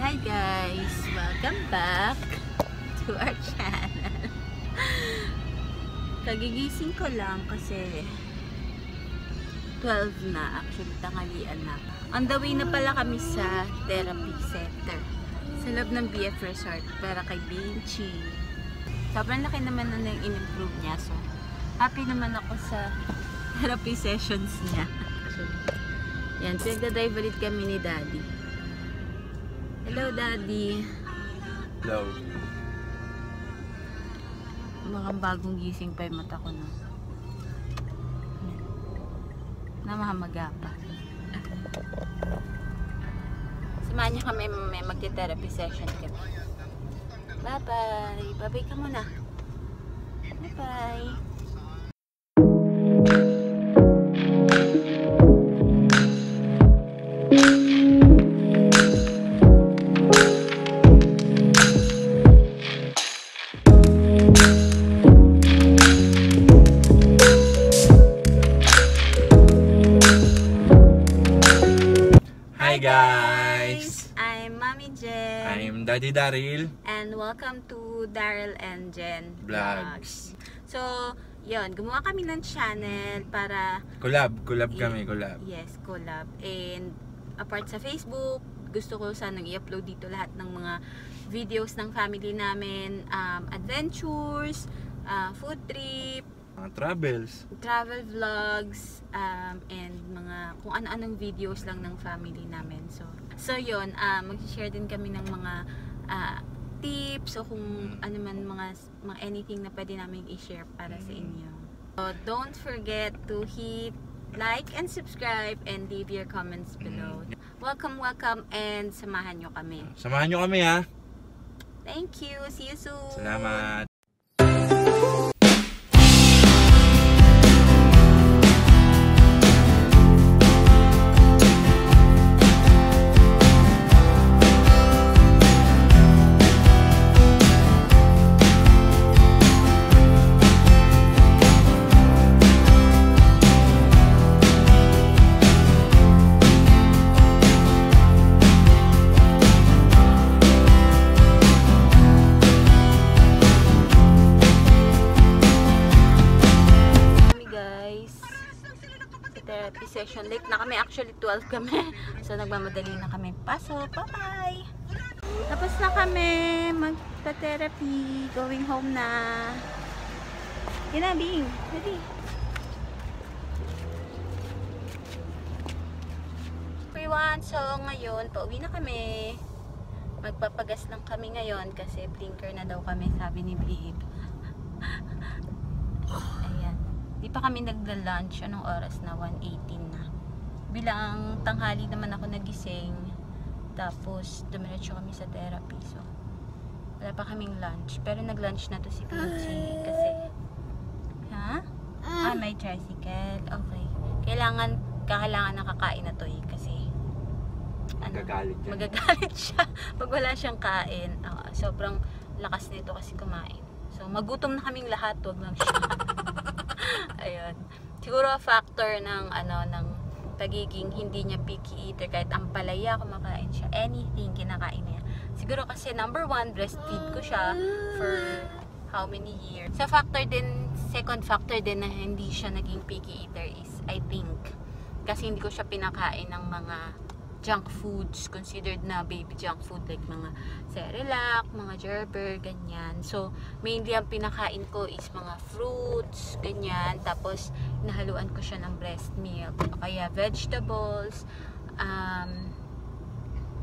Hi guys! Welcome back to our channel. Kagigising ko lang kasi 12 na, actually tanghalian na. On the way na pala kami sa therapy center sa loob ng BF Resort para kay Benchy. Sobrang laki naman na yung in-improve niya, so happy naman ako sa therapy sessions niya. Yan, pinagdadrive ulit kami ni Daddy. Hello, Daddy. Hello. Mukhang bagong gising pa yung mata ko na. Namahamaga pa. Samahan niyo kami, may magti-therapy session kami. Bye-bye. Bye-bye ka muna. Bye-bye. Hi guys! I'm Mommy Jen. I'm Daddy Daryl. And welcome to Daryl and Jen Vlogs. So, yun, gumawa kami ng channel para Collab kami. Yes, collab. And apart sa Facebook, gusto ko sanang i-upload dito lahat ng mga videos ng family namin, adventures, food trip, Mga travels. travel vlogs, and mga kung ano-anong videos lang ng family namin. So yun, mag-share din kami ng mga tips o kung ano man mga anything na pwede namin i-share para sa inyo. So don't forget to hit like and subscribe and leave your comments below. Welcome and samahan nyo kami. Samahan nyo kami ha. Thank you. See you soon. Salamat. Therapy session. Late na kami. Actually, 12 kami. So, nagmamadali na kami. Pasok. Bye-bye! Tapos na kami magpa-therapy. Going home na. Yan na, Bing. Ready. Everyone, so ngayon, pauwi na kami. Magpapagas lang kami ngayon kasi blinker na daw kami, sabi ni Babe. Di pa kami nagla-lunch. Anong oras na? 1:18 na. Bilang tanghali naman ako nagising. Tapos, dumiretso kami sa therapy. So, wala pa kaming lunch. Pero nag-lunch na to si Pinchy. Kasi, may tricycle. Okay. Kailangan nakakain na to eh. Kasi, magagalit siya. Pag wala siyang kain. Sobrang lakas nito kasi kumain. So, magutom na kaming lahat. Huwag lang siya. Ayun. Siguro factor ng pagiging hindi niya picky eater, kahit ang palaya kumakain siya, anything kinakain niya. Siguro kasi number 1, breastfeed ko siya for how many years. Second factor din na hindi siya naging picky eater is, I think, kasi hindi ko siya pinakain ng mga junk foods, considered na baby junk food, like mga Cerelac, mga Gerber, ganyan. So, mainly ang pinakain ko is mga fruits, ganyan. Tapos, nahaluan ko siya ng breast milk. O kaya vegetables,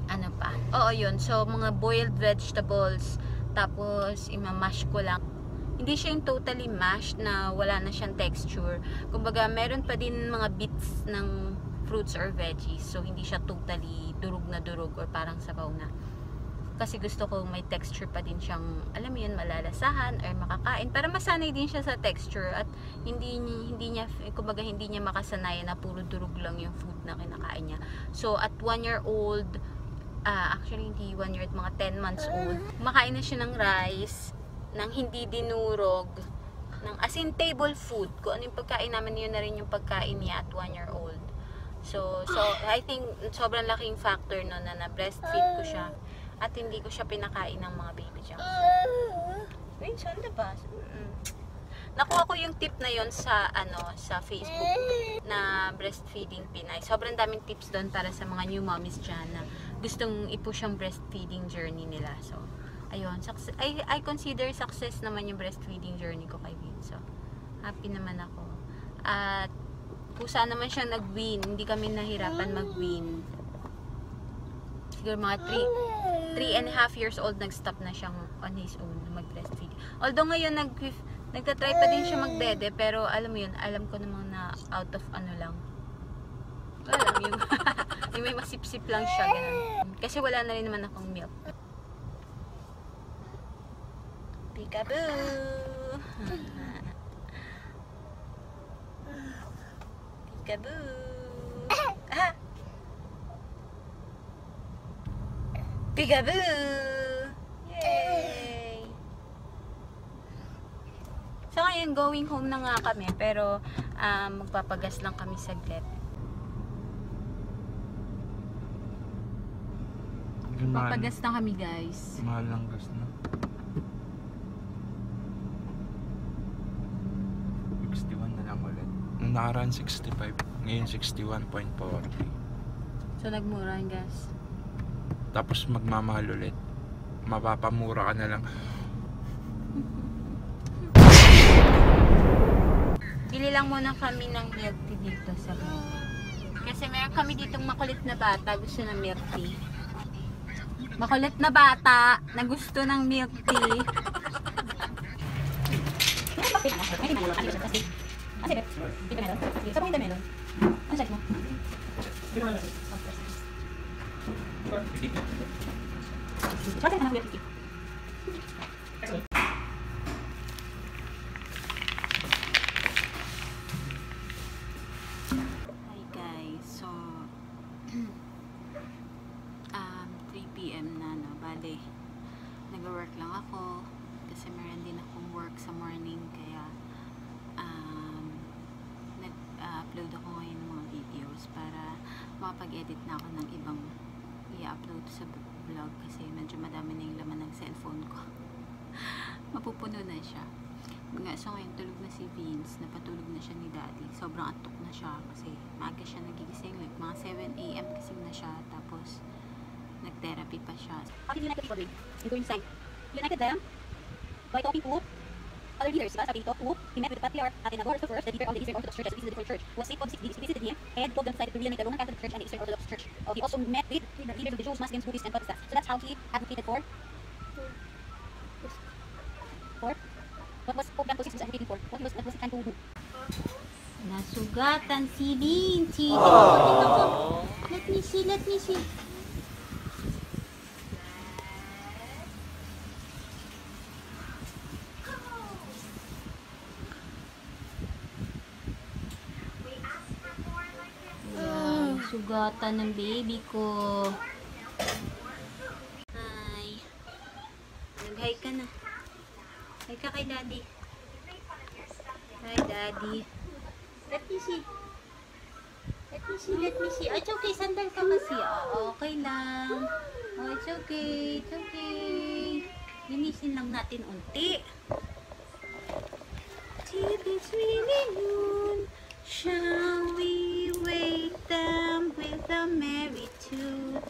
ano pa? Oo, yun. So, mga boiled vegetables. Tapos, imamash ko lang. Hindi siya yung totally mashed na wala na siyang texture. Kumbaga, meron pa din mga bits ng fruits or veggies. So, hindi siya totally durog na durog or parang sabaw na. Kasi gusto ko may texture pa din siyang, alam mo yun, malalasahan or makakain. Para masanay din siya sa texture at hindi niya makasanayan na puro durog lang yung food na kinakain niya. So, at 1-year-old, actually hindi 1 year, at mga 10 months old, makain na siya ng rice, ng hindi dinurog, as in table food. Kung ano yung pagkain namin, yun na rin yung pagkain niya at 1-year-old. So I think sobrang laking factor no na breastfeed ko siya. At hindi ko siya pinakain ng mga baby junks. Wait, saan labas? Nakuha ko yung tip na yon sa sa Facebook na breastfeeding Pinay. Sobrang daming tips doon para sa mga new mommies dyan na gustong i-push ang breastfeeding journey nila. So, ayun, I consider success naman yung breastfeeding journey ko kay Vin. So, happy naman ako. At kusa naman siya nag-win. Hindi kami nahirapan mag-win. Siguro mga 3.5 years old nag-stop na siyang on his own mag-breastfeed. Although ngayon nagtatry pa din siya magdede, pero alam mo yun, alam ko namang na out of lang. Alam yung, yung may masip-sip lang siya, ganun. Kasi wala na rin naman akong milk. Peekaboo! Peekaboo! Ah! Peekaboo! Yay! So ngayon, going home na nga kami, pero magpapagas lang kami saglit. Papagas na kami, guys. Mahal lang gas na. 61 na lang ulit. Nung nakaraan 65, ngayon 61.40. So nagmura ang gas. Tapos magmamahal ulit. Mapapamura ka na lang. Bili lang muna kami ng milk tea dito sa home. Kasi meron kami ditong makulit na bata gusto ng milk tea. Makulit na bata na gusto ng milk tea. Hi guys, so 3 PM na bale nag-work lang ako kasi meron din akong work sa morning kaya nag-upload ako ngayon ng mga videos para makapag-edit na ako ng ibang i-upload sa vlog kasi medyo madami na yung laman ng cellphone ko. Mapupuno na siya. So ngayon tulog na si Vince, napatulog na siya ni Daddy. Sobrang antok na siya kasi maaga siya nagigising, like mga 7 AM gising na siya, tapos nag-therapy pa siya. How did united people do? In going sign. United them by talking to other leaders. Sabi dito, he met with the patriarch Athenagorus the first, the leader of the Eastern Orthodox Church, visited the different church. Was sick of sickness, visited him, and told them decided to reunite the Roman Catholic Church and the Eastern Orthodox Church. He also met with the leaders of the Jews, Muslims, Buddhists, and Protestants. So that's how he advocated for. What was Pope Francis advocating for? What was he trying to do? Nasugatan si Vinci. Let me see, let me see. Sugatan ng baby ko. Hi. Nag-hi ka na. Hi ka kay Daddy. Hi, Daddy. Let me see. Let me see, let me see. It's okay, sandal ka kasi. Okay lang. Oh, it's okay. It's okay. Linisin lang natin unti. Till it's really noon, shall we wake them with a merry tune?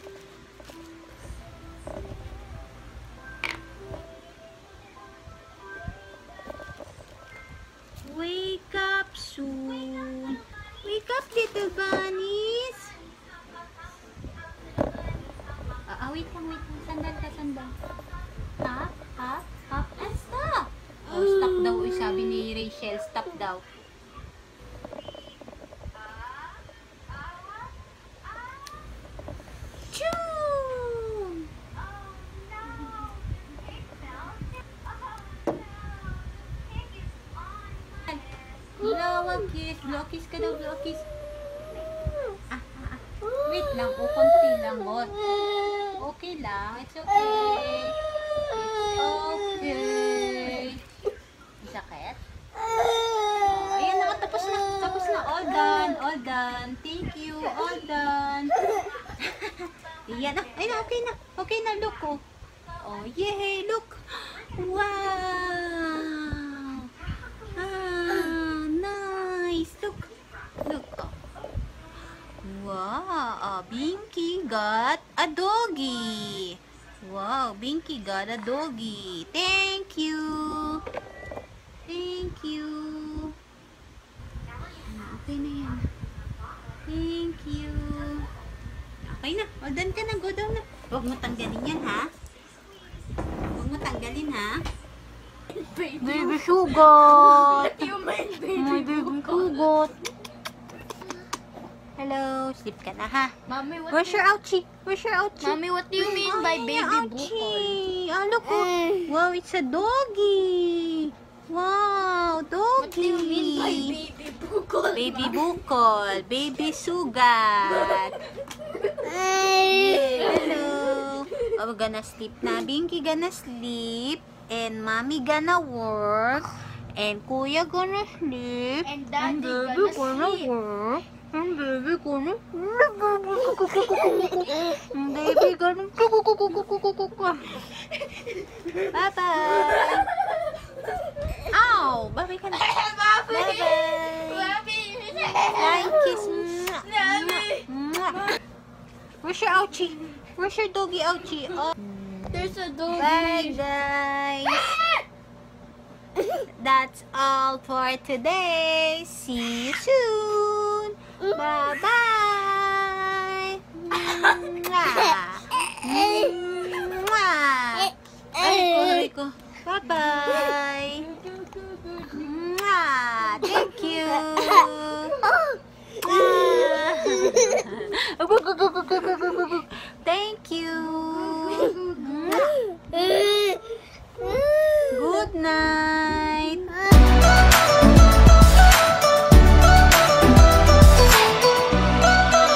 Wake up soon. Wake up, little bunnies. Wait lang, wait lang. Sandal ka, sandal. Hop, hop, hop, and stop. Oh, stop daw. Sabi ni Rachel, stop daw. Choo! Blow kiss. Blow kiss ka daw, blow kiss. Wait lang, konti lang, okay lang, it's okay. It's okay. Sakit? Ayan na, tapos na, all done, all done. Thank you, all done. Ayan. Ay, okay na. Okay na, look, oh. Oh, yay, look. Wow. Nice. Look. Look, oh. Wow, Binky got a doggy. Wow, Binky got a doggy. Thank you. Thank you. Okay na yan. Thank you. Okay na. All done ka na. Go down na. Huwag mo tanggalin yan, ha? Huwag mo tanggalin, ha? Baby sugot. My baby sugot. Hello. Sleep ka na, ha? Mommy, Where's your ouchie? Where's your ouchie? Mommy, what do you mean by baby bukol? Oh, look. Wow, it's a doggy. Wow, doggy. What do you mean by baby bukol? Baby bukol. Baby sugat. Hello. Oh, we're gonna sleep na. Binky gonna sleep. And mommy gonna work. And kuya gonna sleep. And daddy baby gonna sleep. work. And baby gonna and baby gonna bye-bye. Ow! Bye-bye ka na. Bye-bye. Flying kiss. Where's your ouchie? Where's your doggy ouchie? Oh. There's a doggy. Bye, guys. That's all for today. See you soon. Bye-bye.